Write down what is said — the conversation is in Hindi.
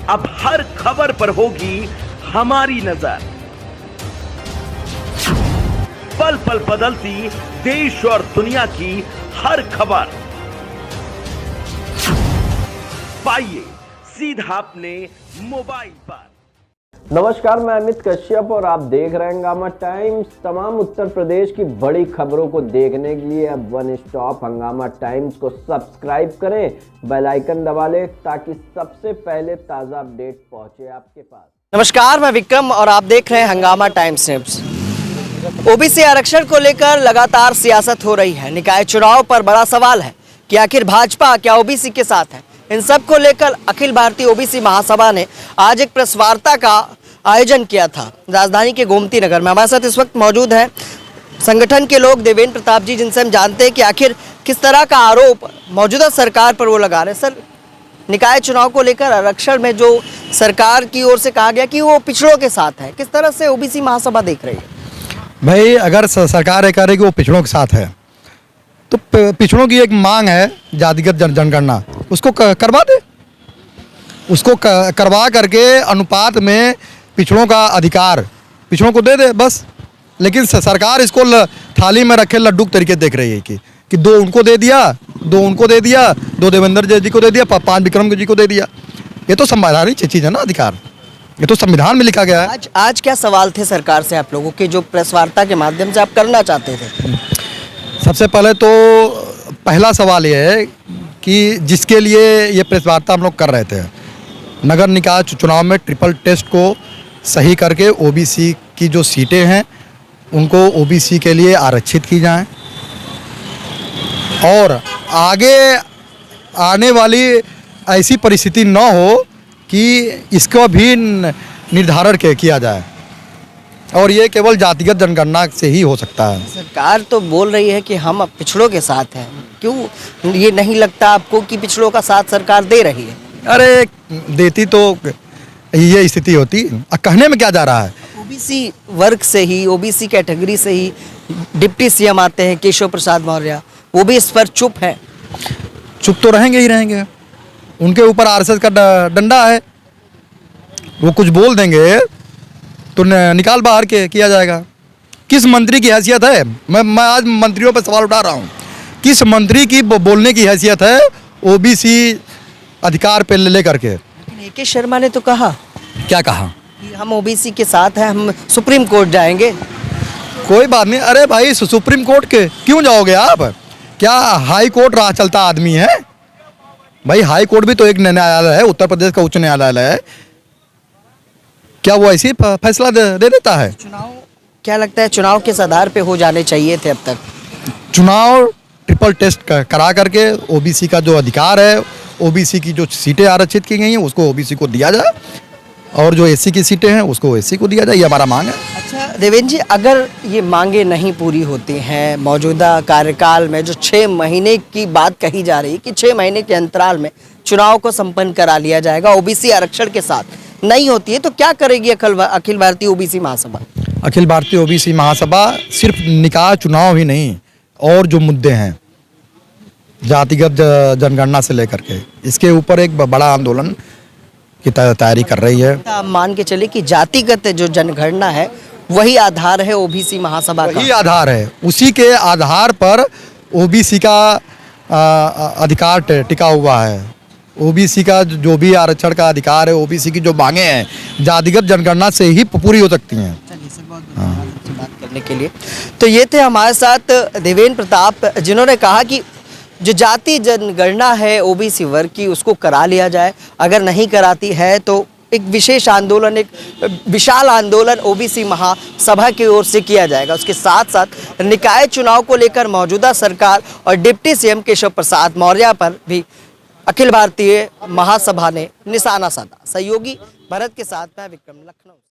अब हर खबर पर होगी हमारी नजर। पल पल बदलती देश और दुनिया की हर खबर पाइए सीधा अपने मोबाइल पर। नमस्कार, मैं अमित कश्यप और आप देख रहे हैं हंगामा टाइम्स। तमाम उत्तर प्रदेश की बड़ी खबरों को देखने के लिए अब वन स्टॉप हंगामा टाइम्स को सब्सक्राइब करें, बेल आइकन दबा लें ताकि सबसे पहले ताज़ा अपडेट पहुंचे आपके पास। नमस्कार, मैं विक्रम और आप देख रहे हैं हंगामा टाइम्स न्यूज़। ओबीसी आरक्षण को लेकर लगातार सियासत हो रही है। निकाय चुनाव पर बड़ा सवाल है कि आखिर भाजपा क्या ओबीसी के साथ है। इन सब को लेकर अखिल भारतीय ओबीसी महासभा ने आज एक प्रेस वार्ता का आयोजन किया था राजधानी के गोमती नगर में। हमारे साथ इस वक्त मौजूद हैं संगठन के लोग, देवेंद्र प्रताप जी, जिनसे हम जानते हैं कि आखिर किस तरह का आरोप मौजूदा सरकार पर वो लगा रहे हैं। सर, निकाय चुनाव को लेकर आरक्षण में जो सरकार की ओर से कहा गया कि वो पिछड़ों के साथ है, किस तरह से ओबीसी महासभा देख रही है? भाई, अगर सरकार ये कह रही है कि वो पिछड़ों के साथ है तो पिछड़ों की एक मांग है जातिगत जनगणना, उसको करवा दे। उसको करवा करके अनुपात में पिछड़ों का अधिकार पिछड़ों को दे दे बस। लेकिन सरकार इसको थाली में रखे लड्डू के तरीके देख रही है कि दो उनको दे दिया, दो उनको दे दिया, दो देवेंद्र जी को दे दिया, 5 विक्रम जी को दे दिया। ये तो संवैधानिक चीज़ है ना, अधिकार। ये तो संविधान में लिखा गया है। आज क्या सवाल थे सरकार से आप लोगों के, जो प्रेस वार्ता के माध्यम से आप करना चाहते थे? सबसे पहले तो पहला सवाल ये है कि जिसके लिए ये प्रेस वार्ता हम लोग कर रहे थे, नगर निकाय चुनाव में ट्रिपल टेस्ट को सही करके ओबीसी की जो सीटें हैं उनको ओबीसी के लिए आरक्षित की जाएं और आगे आने वाली ऐसी परिस्थिति न हो कि इसका भी निर्धारण किया जाए, और ये केवल जातिगत जनगणना से ही हो सकता है। सरकार तो बोल रही है कि हम अब पिछड़ों के साथ हैं। क्यों ये नहीं लगता आपको कि पिछड़ों का साथ सरकार दे रही है? अरे देती तो ये स्थिति होती। कहने में क्या जा रहा है? ओबीसी वर्ग से ही, ओबीसी कैटेगरी से ही डिप्टी सीएम आते हैं केशव प्रसाद मौर्य, वो भी इस पर चुप है। चुप तो रहेंगे ही रहेंगे, उनके ऊपर आरएसएस का डंडा है। वो कुछ बोल देंगे तो निकाल बाहर के किया जाएगा। किस मंत्री की हैसियत है? मैं आज मंत्रियों पर सवाल उठा रहा हूँ। किस मंत्री की बोलने की हैसियत है ओबीसी अधिकार पे ले करके? AK शर्मा ने तो कहा। क्या कहा? कि हम ओबीसी के साथ हैं, हम सुप्रीम कोर्ट जाएंगे। कोई बात नहीं। अरे भाई, सुप्रीम कोर्ट के क्यों जाओगे आप? क्या हाई कोर्ट राह चलता आदमी है? भाई, हाई कोर्ट भी तो एक न्यायालय है, उत्तर प्रदेश का उच्च न्यायालय है। क्या वो ऐसी फैसला दे देता है? चुनाव, क्या लगता है चुनाव किस आधार पे हो जाने चाहिए थे अब तक? चुनाव ट्रिपल टेस्ट करा करके ओबीसी का जो अधिकार है, ओबीसी की जो सीटें आरक्षित की गई हैं उसको ओबीसी को दिया जाए, और जो एससी की सीटें हैं उसको एससी को दिया जाए। ये हमारा मांग है। अच्छा देवेंद्र जी, अगर ये मांगे नहीं पूरी होती हैं मौजूदा कार्यकाल में, जो 6 महीने की बात कही जा रही है कि 6 महीने के अंतराल में चुनाव को संपन्न करा लिया जाएगा ओबीसी आरक्षण के साथ, नहीं होती है तो क्या करेगी अखिल भारतीय ओबीसी महासभा? अखिल भारतीय ओबीसी महासभा सिर्फ निकाय चुनाव ही नहीं, और जो मुद्दे हैं जातिगत जनगणना से लेकर के, इसके ऊपर एक बड़ा आंदोलन की तैयारी कर रही है। आप मान के चले कि जातिगत जो जनगणना है वही आधार है ओबीसी महासभा का? वही आधार है, उसी के आधार पर ओबीसी का अधिकार टिका हुआ है। ओबीसी का जो भी आरक्षण का अधिकार है, ओबीसी की जो मांगे हैं जातिगत जनगणना से ही पूरी हो सकती हैं। चलिए सर, बहुत धन्यवाद बात करने के लिए। तो ये थे हमारे साथ देवेंद्र प्रताप, जिन्होंने कहा कि जो जाति जनगणना है ओबीसी वर्ग की, उसको करा लिया जाए। अगर नहीं कराती है तो एक विशेष आंदोलन, एक विशाल आंदोलन ओबीसी महासभा की ओर से किया जाएगा। उसके साथ साथ निकाय चुनाव को लेकर मौजूदा सरकार और डिप्टी सीएम केशव प्रसाद मौर्य पर भी अखिल भारतीय महासभा ने निशाना साधा। सहयोगी भरत के साथ मैं विक्रम, लखनऊ।